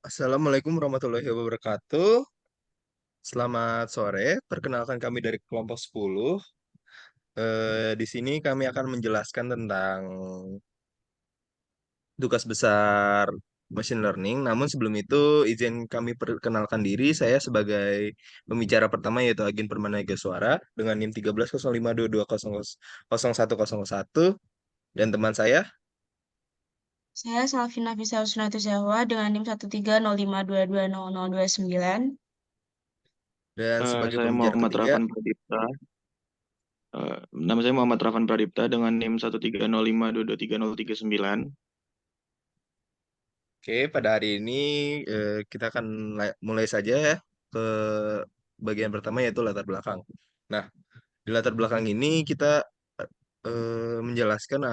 Assalamualaikum warahmatullahi wabarakatuh. Selamat sore. Perkenalkan kami dari kelompok 10. Di sini kami akan menjelaskan tentang tugas besar machine learning. Namun sebelum itu, izin kami perkenalkan diri. Saya sebagai pembicara pertama yaitu Agin Permana Suara dengan NIM 130522000101 dan teman saya. Saya Salvina Fisa Husnatu Zahwa dengan NIM 13052220029. Dan sebagai Saya pembicara Muhammad ketiga. Rafan Pradipta. Nama saya Muhammad Rafan Pradipta dengan NIM 13052230039. Oke, pada hari ini kita akan mulai saja ya ke bagian pertama yaitu latar belakang. Nah, di latar belakang ini kita menjelaskan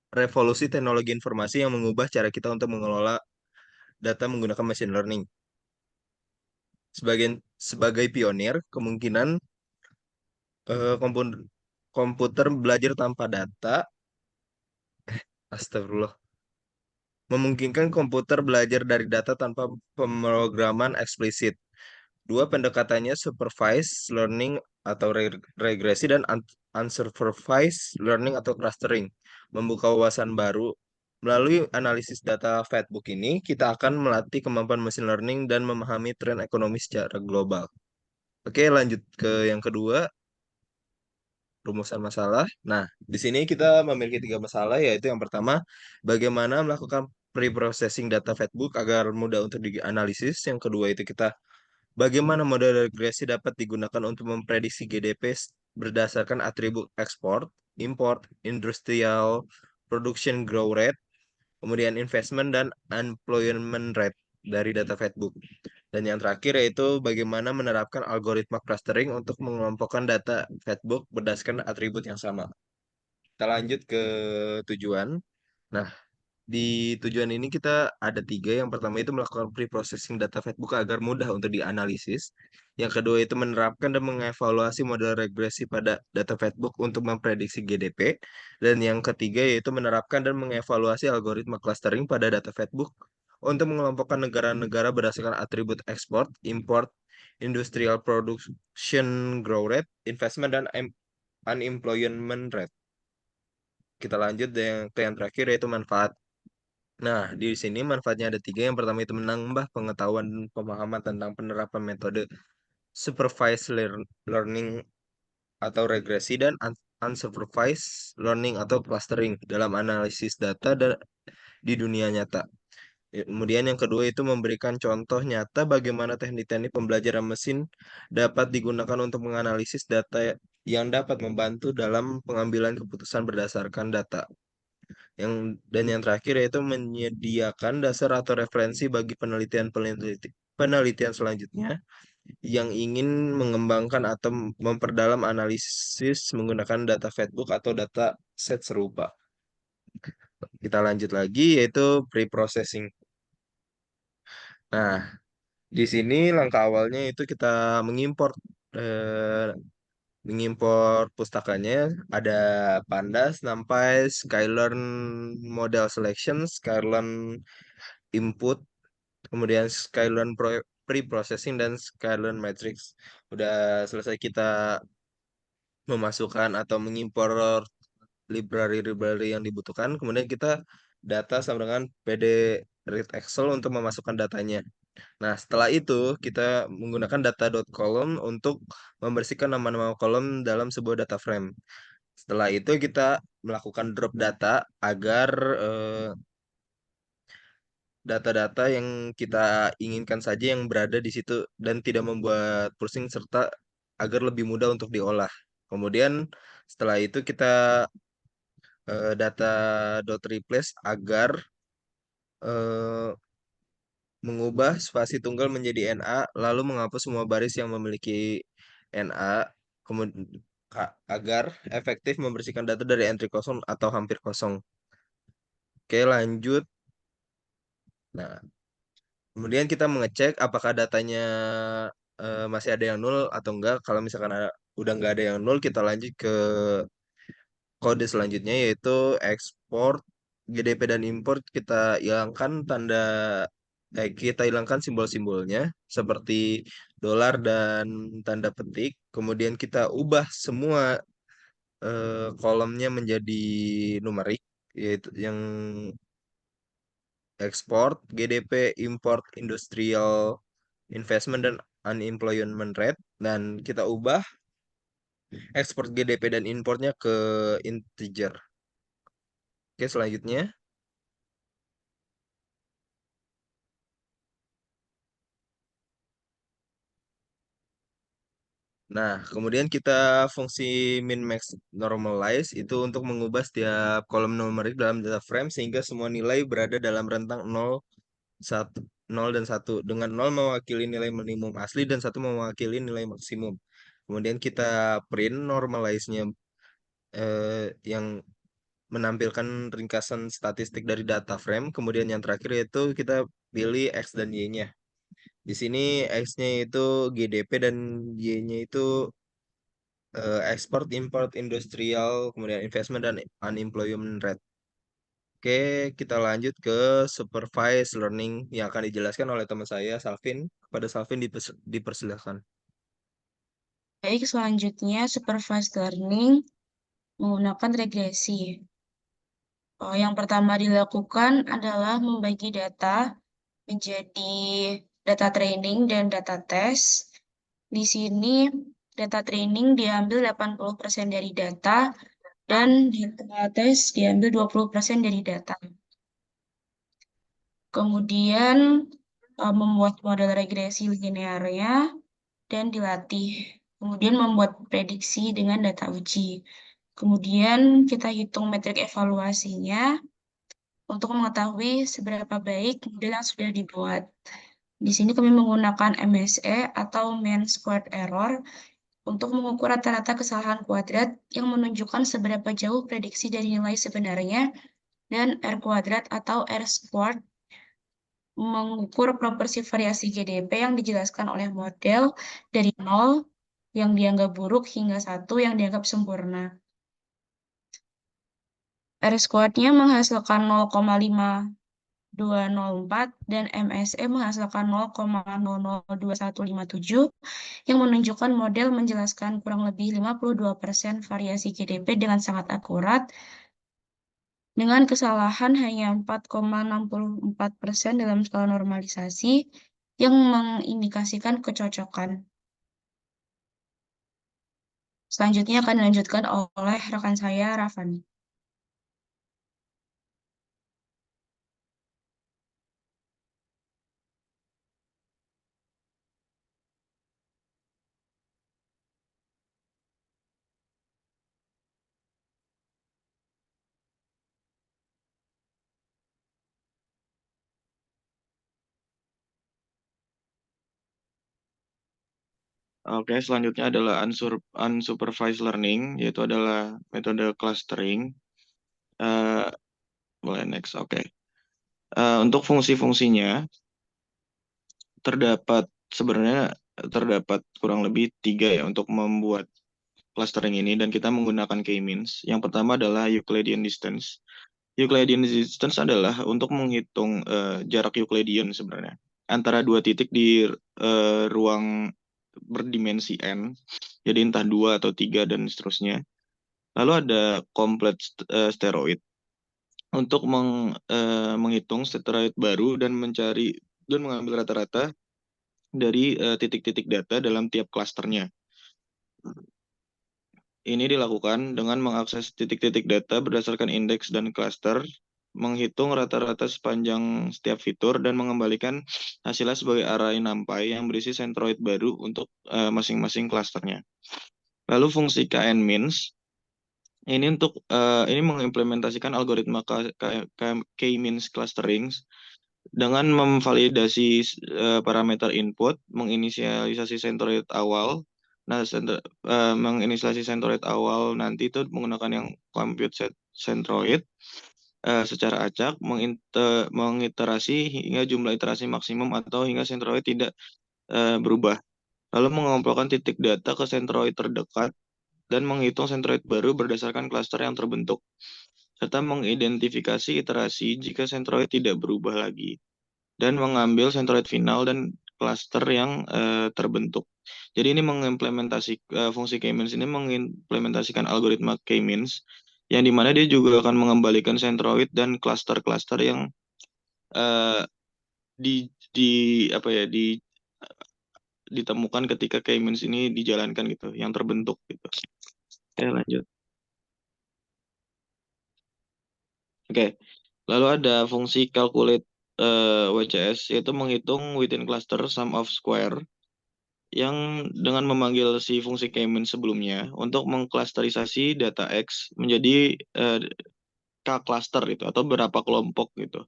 revolusi teknologi informasi yang mengubah cara kita untuk mengelola data menggunakan machine learning. Sebagai pionir, kemungkinan komputer belajar tanpa data, astagfirullah, memungkinkan komputer belajar dari data tanpa pemrograman eksplisit. Dua pendekatannya supervised learning atau regresi dan unsupervised learning atau clustering. Membuka wawasan baru. Melalui analisis data Fedbook ini, kita akan melatih kemampuan machine learning dan memahami tren ekonomi secara global. Oke, lanjut ke yang kedua, rumusan masalah. Nah, di sini kita memiliki tiga masalah, yaitu yang pertama, bagaimana melakukan pre-processing data Fedbook agar mudah untuk dianalisis. Yang kedua itu kita bagaimana model regresi dapat digunakan untuk memprediksi GDP berdasarkan atribut ekspor, import, industrial production growth rate, kemudian investment dan employment rate dari data Fedbook. Dan yang terakhir yaitu bagaimana menerapkan algoritma clustering untuk mengelompokkan data Fedbook berdasarkan atribut yang sama. Kita lanjut ke tujuan. Nah, di tujuan ini kita ada tiga. Yang pertama itu melakukan pre-processing data Fedbook agar mudah untuk dianalisis. Yang kedua itu menerapkan dan mengevaluasi model regresi pada data Fedbook untuk memprediksi GDP. Dan yang ketiga yaitu menerapkan dan mengevaluasi algoritma clustering pada data Fedbook untuk mengelompokkan negara-negara berdasarkan atribut ekspor, import, industrial production growth rate, investment, dan unemployment rate. Kita lanjut ke yang terakhir yaitu manfaat. Nah, di sini manfaatnya ada tiga. Yang pertama itu menambah pengetahuan dan pemahaman tentang penerapan metode supervised learning atau regresi dan unsupervised learning atau clustering dalam analisis data di dunia nyata. Kemudian yang kedua itu memberikan contoh nyata bagaimana teknik-teknik pembelajaran mesin dapat digunakan untuk menganalisis data yang dapat membantu dalam pengambilan keputusan berdasarkan data. Dan yang terakhir yaitu menyediakan dasar atau referensi bagi penelitian selanjutnya yang ingin mengembangkan atau memperdalam analisis menggunakan data Fedbook atau data set serupa. Kita lanjut lagi yaitu pre-processing. Nah, di sini langkah awalnya itu kita mengimport eh, pustakanya ada Pandas, NumPy, Skylearn Model Selection, Skylearn Input, kemudian Skylearn Pre-Processing dan Skylearn Matrix. Udah selesai kita memasukkan atau mengimpor library-library yang dibutuhkan, kemudian kita data sama dengan PD read Excel untuk memasukkan datanya. Nah, setelah itu kita menggunakan data.column untuk membersihkan nama-nama kolom dalam sebuah data frame. Setelah itu kita melakukan drop data agar data-data yang kita inginkan saja yang berada di situ dan tidak membuat pusing serta agar lebih mudah untuk diolah. Kemudian setelah itu kita data.replace agar eh, mengubah spasi tunggal menjadi NA lalu menghapus semua baris yang memiliki NA kemudian agar efektif membersihkan data dari entry kosong atau hampir kosong. Oke, lanjut. Nah, kemudian kita mengecek apakah datanya masih ada yang nol atau enggak. Kalau misalkan udah nggak ada yang nol, kita lanjut ke kode selanjutnya yaitu export GDP dan import. Kita hilangkan tanda kita hilangkan simbol-simbolnya seperti dolar dan tanda petik. Kemudian kita ubah semua kolomnya menjadi numerik, yaitu yang ekspor, GDP, import, industrial investment dan unemployment rate. Dan kita ubah ekspor GDP dan importnya ke integer. Oke, selanjutnya. Nah, kemudian kita fungsi min max normalize itu untuk mengubah setiap kolom numerik dalam data frame sehingga semua nilai berada dalam rentang 0, 1, 0 dan 1 dengan 0 mewakili nilai minimum asli dan 1 mewakili nilai maksimum. Kemudian kita print normalize-nya yang menampilkan ringkasan statistik dari data frame. Kemudian yang terakhir yaitu kita pilih X dan Y-nya. Di sini X-nya itu GDP dan Y-nya itu export, import, industrial, kemudian investment dan unemployment rate. Oke, kita lanjut ke supervised learning yang akan dijelaskan oleh teman saya, Salvin. Kepada Salvin dipersilakan. Baik, selanjutnya supervised learning menggunakan regresi. Yang pertama dilakukan adalah membagi data menjadi data training dan data test. Di sini data training diambil 80% dari data dan data test diambil 20% dari data. Kemudian membuat model regresi linearnya dan dilatih. Kemudian membuat prediksi dengan data uji. Kemudian kita hitung metrik evaluasinya untuk mengetahui seberapa baik model yang sudah dibuat. Di sini kami menggunakan MSE atau Mean Squared Error untuk mengukur rata-rata kesalahan kuadrat yang menunjukkan seberapa jauh prediksi dari nilai sebenarnya, dan R kuadrat atau R squared mengukur proporsi variasi GDP yang dijelaskan oleh model dari 0 yang dianggap buruk hingga 1 yang dianggap sempurna. R squared-nya menghasilkan 0,5204 dan MSE menghasilkan 0,002157 yang menunjukkan model menjelaskan kurang lebih 52% variasi GDP dengan sangat akurat dengan kesalahan hanya 4,64% dalam skala normalisasi yang mengindikasikan kecocokan. Selanjutnya akan dilanjutkan oleh rekan saya, Rafani. Oke, selanjutnya adalah unsupervised learning, yaitu adalah metode clustering. Boleh next, oke. Untuk fungsi-fungsinya, sebenarnya terdapat kurang lebih 3 ya untuk membuat clustering ini, dan kita menggunakan k-means. Yang pertama adalah Euclidean distance. Euclidean distance adalah untuk menghitung jarak Euclidean sebenarnya antara dua titik di ruang berdimensi n, jadi entah 2 atau 3 dan seterusnya. Lalu ada complete steroid untuk menghitung steroid baru dan mengambil rata-rata dari titik-titik data dalam tiap klasternya. Ini dilakukan dengan mengakses titik-titik data berdasarkan indeks dan klaster, menghitung rata-rata sepanjang setiap fitur, dan mengembalikan hasilnya sebagai array NumPy yang berisi centroid baru untuk masing-masing klasternya. Lalu fungsi k-means ini mengimplementasikan algoritma k-means clustering dengan memvalidasi parameter input, menginisialisasi centroid awal. Nah, menginisialisasi centroid awal nanti itu menggunakan yang compute set centroid secara acak, mengiterasi hingga jumlah iterasi maksimum atau hingga centroid tidak berubah. Lalu mengumpulkan titik data ke centroid terdekat dan menghitung centroid baru berdasarkan klaster yang terbentuk, serta mengidentifikasi iterasi jika centroid tidak berubah lagi. dan mengambil sentroid final dan klaster yang terbentuk. Jadi ini fungsi K-means ini mengimplementasikan algoritma K-means yang dimana dia juga akan mengembalikan sentroid dan klaster-klaster yang eh, di apa ya ditemukan ketika K-means ini dijalankan gitu, yang terbentuk gitu. Oke, lanjut. Oke, lalu ada fungsi calculate WCS yaitu menghitung within cluster sum of square yang dengan memanggil si fungsi K-means sebelumnya untuk mengklasterisasi data X menjadi K-cluster itu atau berapa kelompok gitu.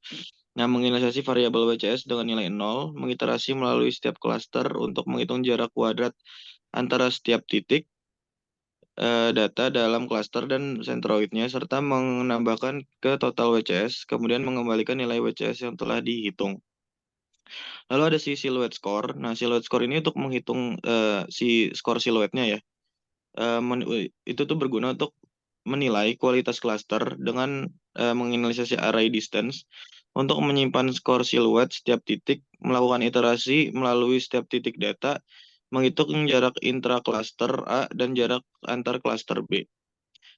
Nah, menginisiasi variabel WCS dengan nilai 0, mengiterasi melalui setiap cluster untuk menghitung jarak kuadrat antara setiap titik data dalam cluster dan sentroidnya, serta menambahkan ke total WCS, kemudian mengembalikan nilai WCS yang telah dihitung. Lalu ada si silhouette score. Nah, silhouette score ini untuk menghitung si skor siluetnya ya. Itu tuh berguna untuk menilai kualitas cluster dengan menganalisisi array distance untuk menyimpan skor siluet setiap titik, melakukan iterasi melalui setiap titik data, menghitung jarak intra-cluster A dan jarak antar cluster B.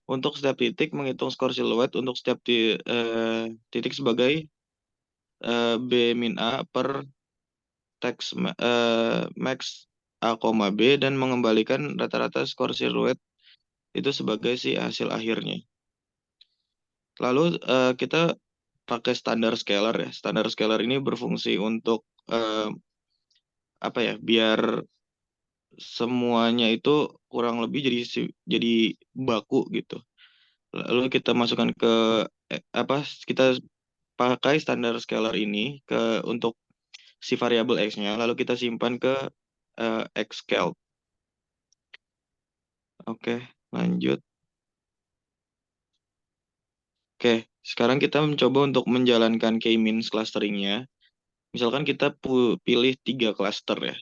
Untuk setiap titik, menghitung skor siluet untuk setiap titik sebagai B min A per max A, B dan mengembalikan rata-rata skor siluet itu sebagai si hasil akhirnya. Lalu kita pakai standar scalar ya. Standar scalar ini berfungsi untuk apa ya? Biar semuanya itu kurang lebih jadi baku gitu. Lalu kita masukkan ke kita pakai standar scalar ini untuk si variabel x-nya, lalu kita simpan ke xcal. Oke, lanjut. Oke, sekarang kita mencoba untuk menjalankan k-means clusteringnya. Misalkan kita pilih 3 cluster ya.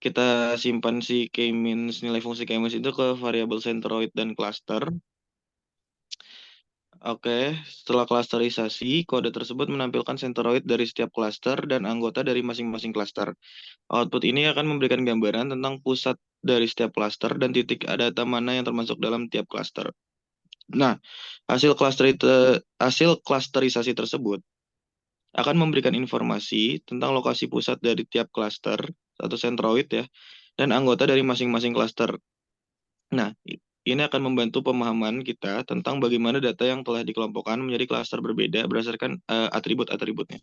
Kita simpan si k-means, nilai fungsi k-means itu ke variabel centroid dan cluster. Oke, setelah klasterisasi, kode tersebut menampilkan centroid dari setiap cluster dan anggota dari masing-masing cluster. Output ini akan memberikan gambaran tentang pusat dari setiap cluster dan titik data mana yang termasuk dalam tiap cluster. Nah, hasil klasterisasi tersebut akan memberikan informasi tentang lokasi pusat dari tiap cluster atau centroid ya, dan anggota dari masing-masing cluster. Nah, ini akan membantu pemahaman kita tentang bagaimana data yang telah dikelompokkan menjadi klaster berbeda berdasarkan atribut-atributnya.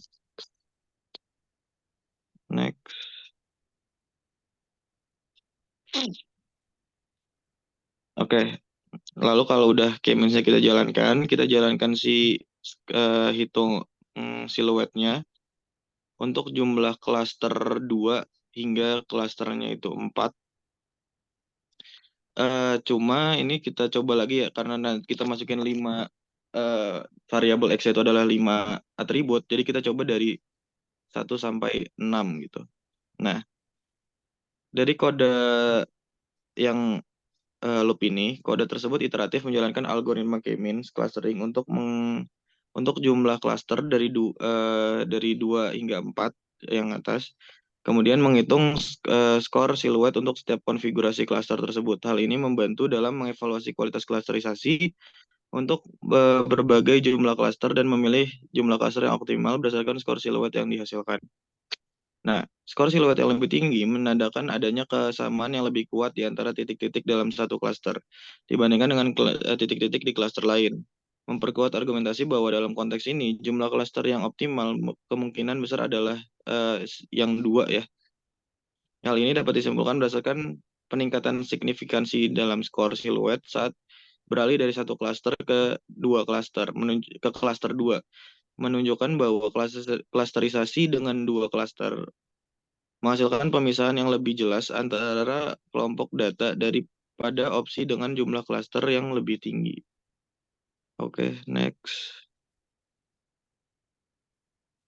Next. Oke, lalu kalau udah k-means-nya kita jalankan si hitung siluetnya untuk jumlah klaster 2 hingga klasternya itu 4. Cuma ini kita coba lagi ya, karena kita masukin 5 variabel X itu adalah 5 atribut, jadi kita coba dari 1 sampai 6 gitu. Nah, dari kode yang loop ini, kode tersebut iteratif menjalankan algoritma k-means clustering untuk jumlah cluster dari 2 hingga 4 yang atas. Kemudian menghitung skor siluet untuk setiap konfigurasi cluster tersebut. Hal ini membantu dalam mengevaluasi kualitas klasterisasi untuk berbagai jumlah cluster dan memilih jumlah cluster yang optimal berdasarkan skor siluet yang dihasilkan. Nah, skor siluet yang lebih tinggi menandakan adanya kesamaan yang lebih kuat di antara titik-titik dalam satu klaster dibandingkan dengan titik-titik di klaster lain. Memperkuat argumentasi bahwa dalam konteks ini, jumlah klaster yang optimal kemungkinan besar adalah yang 2 ya. Hal ini dapat disimpulkan berdasarkan peningkatan signifikansi dalam skor siluet saat beralih dari satu klaster ke klaster 2, menunjukkan bahwa klasterisasi dengan 2 klaster menghasilkan pemisahan yang lebih jelas antara kelompok data daripada opsi dengan jumlah klaster yang lebih tinggi. Oke, next.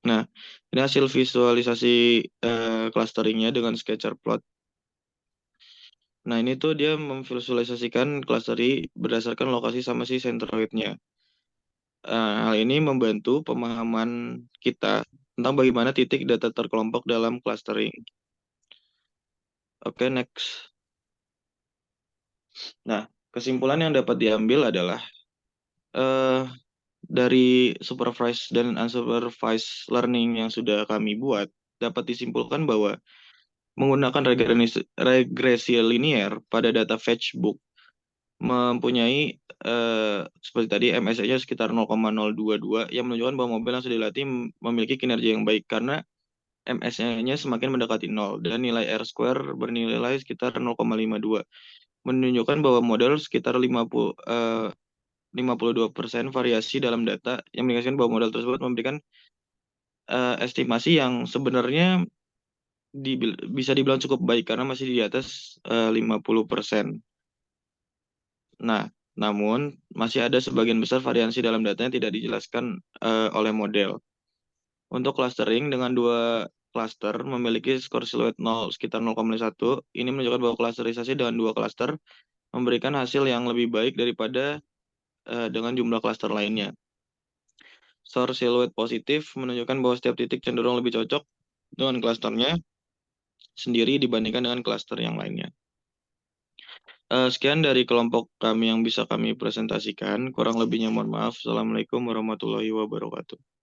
Nah, ini hasil visualisasi clusteringnya dengan scatter plot. Nah, ini tuh dia memvisualisasikan clustering berdasarkan lokasi sama si centroidnya. Hal ini membantu pemahaman kita tentang bagaimana titik data terkelompok dalam clustering. Oke, next. Nah, kesimpulan yang dapat diambil adalah eh, dari supervised dan unsupervised learning yang sudah kami buat, dapat disimpulkan bahwa menggunakan regresi linear pada data fetchbook mempunyai seperti tadi MSE-nya sekitar 0,022 yang menunjukkan bahwa mobil yang sudah dilatih memiliki kinerja yang baik karena MSE-nya semakin mendekati 0 dan nilai R square bernilai sekitar 0,52 menunjukkan bahwa model sekitar 52% variasi dalam data yang mengingatkan bahwa model tersebut memberikan estimasi yang sebenarnya bisa dibilang cukup baik karena masih di atas 50%. Nah, namun masih ada sebagian besar variasi dalam data yang tidak dijelaskan oleh model. Untuk clustering dengan dua cluster memiliki skor siluet 0 sekitar 0,1, ini menunjukkan bahwa clusterisasi dengan dua cluster memberikan hasil yang lebih baik daripada dengan jumlah cluster lainnya. Skor siluet positif menunjukkan bahwa setiap titik cenderung lebih cocok dengan clusternya sendiri dibandingkan dengan cluster yang lainnya. Sekian dari kelompok kami yang bisa kami presentasikan. Kurang lebihnya mohon maaf. Assalamualaikum warahmatullahi wabarakatuh.